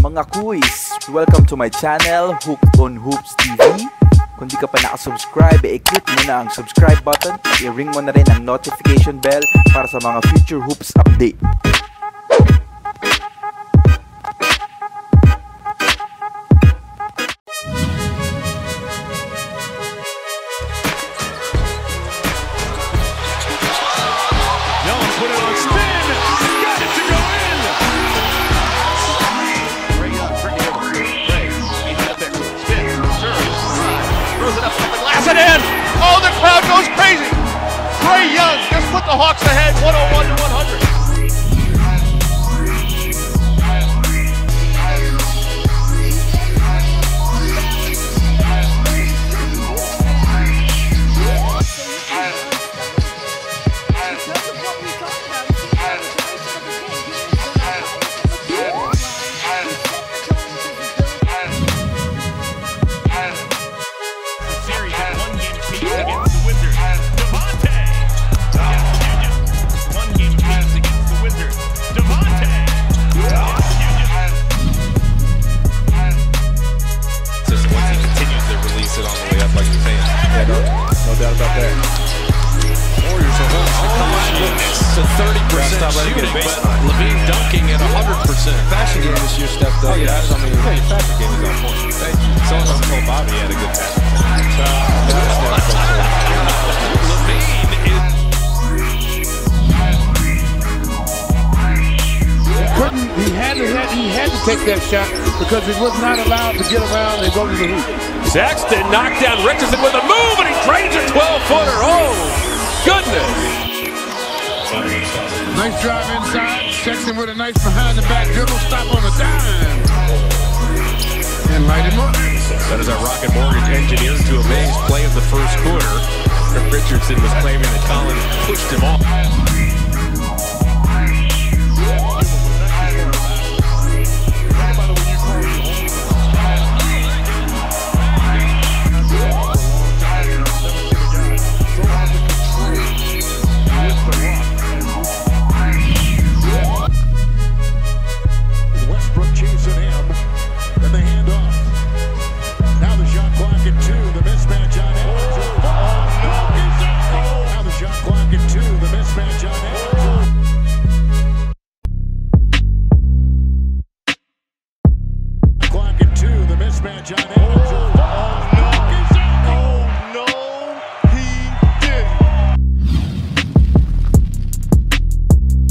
Mga kuis, welcome to my channel, Hook on Hoops TV. Kung di ka pa nakasubscribe, i-click mo na ang subscribe button at i-ring mo na rin ang notification bell para sa mga future hoops update. Put it on spin, got it to go in. Trae Young, pretty good. Trae, he's up there, spins, serves, throws it up off the glass and in. Oh, the crowd goes crazy. Trae Young just put the Hawks ahead, 101 to 100. No doubt about that. Warriors are home. It's a 30% shooting, but LaVine dunking at 100%. Fashion game this year stepped up. Oh, yeah. I mean, your fashion game is on point. Thank you. Someone else told Bobby he had a good fashion game. He had to take that shot because he was not allowed to get around and go to the hoop. Sexton knocked down Richardson with a move, and he drains a 12-footer. Oh, goodness. Nice drive inside. Sexton with a nice behind-the-back dribble stop on a dime. And light him up. That is our Rocket Mortgage engineered to amaze play of the first quarter. Richardson was claiming that Collins pushed him off.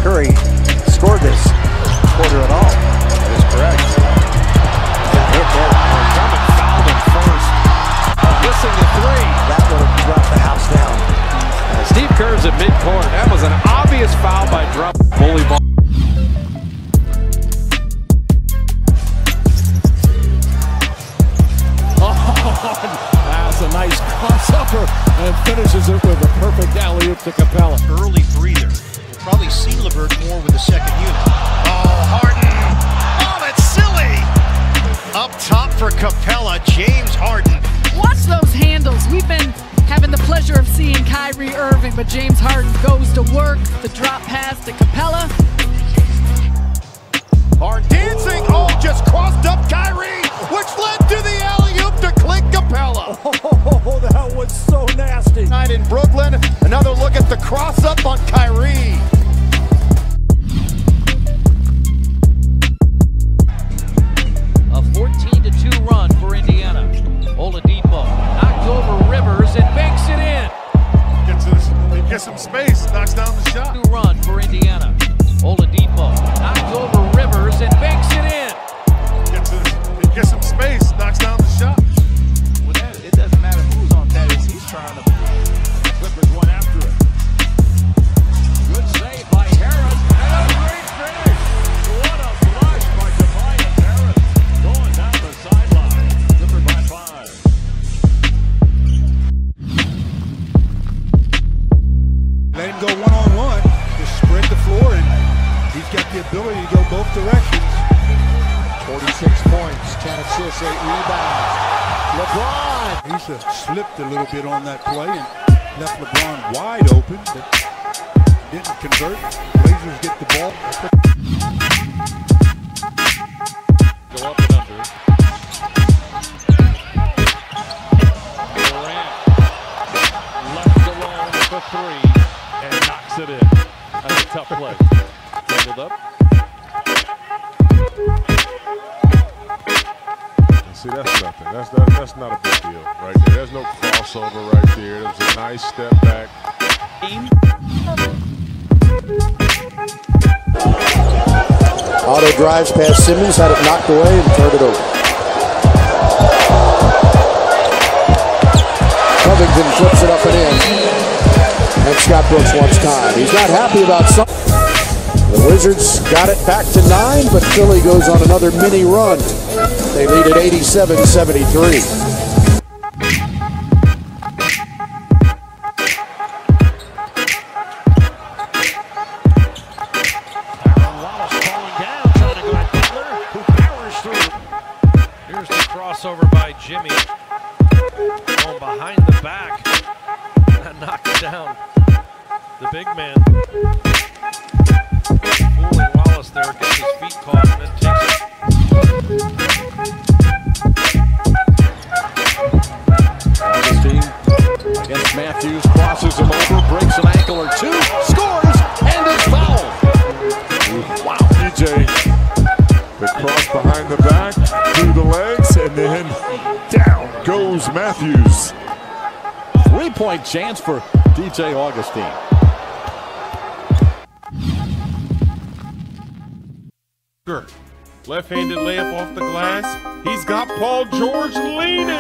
Curry scored this quarter at all. That is correct. Hit there. Drummond fouled him first. Missing the three. That would have brought the house down. Steve Kerr's at midcourt. That was an obvious foul by Drummond. Bully ball. That's a nice crossover and finishes it with a perfect alley-oop to Capella. Early breather. We'll probably see LeVert more with the second unit. Oh, Harden. Oh, that's silly. Up top for Capella, James Harden. Watch those handles. We've been having the pleasure of seeing Kyrie Irving, but James Harden goes to work. The drop pass to Capella. Harden dancing. Oh, just crossed up Kyrie, which led to the alley-oop to Clint Capella. Oh, that was so nasty. Night in Brooklyn. Another look at the cross-up on Kyrie. A 14-2 run for Indiana. Oladipo knocked over Rivers and banks it in. Gets some space, knocks down the shot. 2 run for Indiana. Oladipo knocked over Rivers and banks it in. Gets some space, knocks down the shot. It doesn't matter who's on that. He's trying to. Clippers went after it. Good save by Harris and a great finish. What a flush by Tobias Harris. Going down the sideline. Clippers by 5. Let him go one-on-one. Just spread the floor, and he's got the ability to go both directions. 46 points, 10 assists, 8 rebounds. LeBron! He's slipped a little bit on that play and left LeBron wide open, but didn't convert. Blazers get the ball. knocks it in. That's a tough play. Tangled up. See, that's nothing. That's not a big deal right there. There's no crossover right there. It was a nice step back. Otto drives past Simmons, had it knocked away and turned it over. Covington flips it up and in. And Scott Brooks wants time. He's not happy about something. The Wizards got it back to 9, but Philly goes on another mini run. They lead at 87-73. Crossover by Jimmy. Going behind the back. That knocked down the big man. Fooling Wallace there, gets his feet caught and then takes it. Augustine against Matthews, crosses him over, breaks an ankle or two, scores, and it's fouled. Wow, DJ. The cross behind the back, through the legs, and then down goes Matthews. 3-point chance for DJ Augustine. Left-handed layup off the glass. He's got Paul George leaning.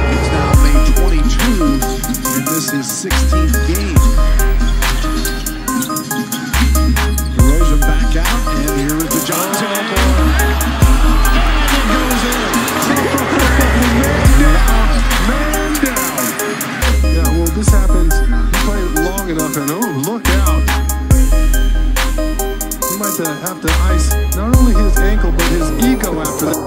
He's now made 22, and this is 16th game. DeRozan back out, and here is the Johnson. And it goes in. Man down. Yeah, well, this happens. You play it long enough, and oh, look out. He might have to ice not only his ankle, but his ego after that.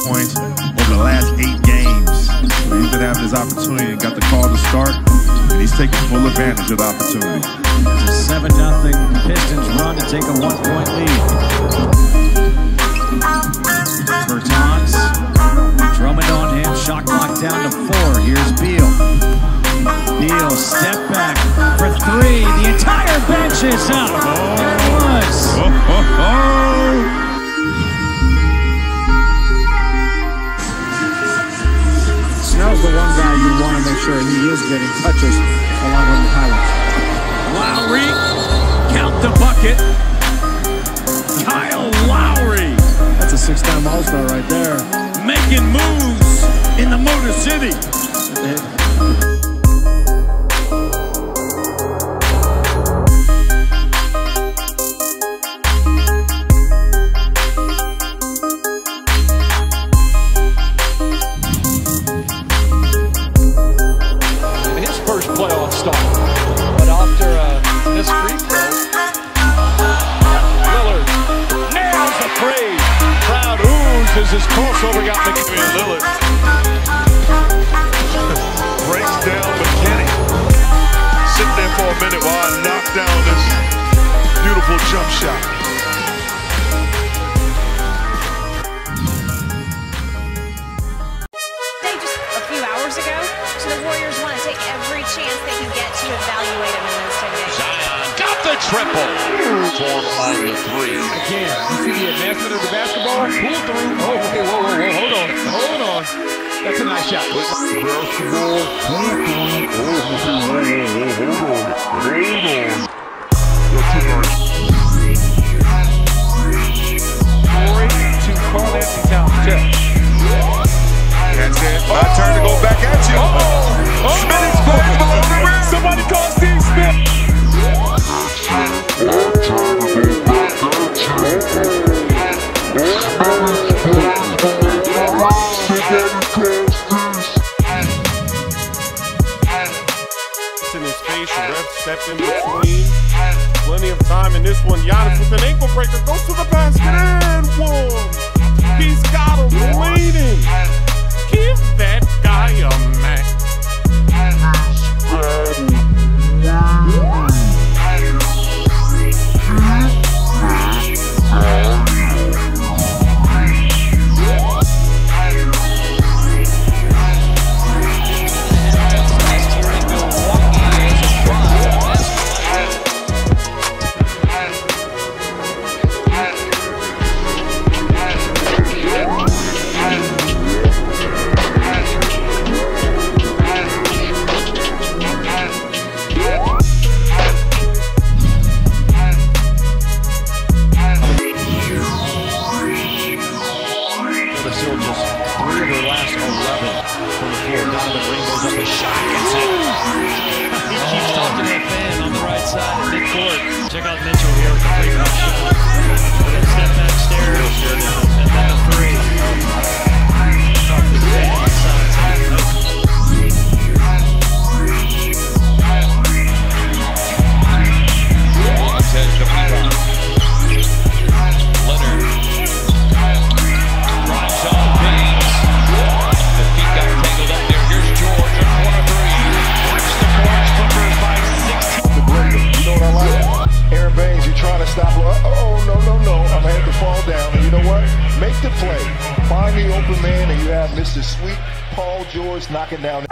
Points over the last 8 games. So he's been having his opportunity and got the call to start, and he's taking full advantage of the opportunity. It's a 7-0 Pistons run to take a 1-point lead. Bertans, Drummond on him, shot clock down to 4. Here's Beal. Beal, step back for 3. The entire bench is up. There it was. Snell's the one guy you want to make sure he is getting touches along with the highlights. Lowry, count the bucket. Kyle Lowry. That's a 6-time All-Star right there. Making moves in the Motor City. Playoff start. But after this free throw, Lillard nails the three. Crowd oohs as his crossover got McKinney. Lillard Breaks down McKinney. Sit there for a minute while I knock down this beautiful jump shot. Triple. Form on the 3. Again, you see the advancement of the basketball. Pull through. Oh, okay, whoa. Hold on. That's a nice shot. Basketball. Pull through. Hold on. To Carl Anthony Towns. Check. That's it. My turn to go back at you. Spinning splash below the rim. Somebody call Steve Smith. In his face, the ref stepped in between. Plenty of time in this one. Giannis with an ankle breaker goes to the basket and one. He's got him waiting. Give that guy a match. Check out Mitchell here with the three-point shot. With a step back stairs, and then a three. Talk to the fan inside. Says Leonard. Drives on Baines. The feet got tangled up there. Here's George on corner three. Watch the Orange Clippers by 16. The breaker. You know what I like? Aaron Baines, you're trying to stop. Oh, no. I'm going to have to fall down. And you know what? Make the play. Find the open man, and you have Mr. Sweet Paul George knocking down.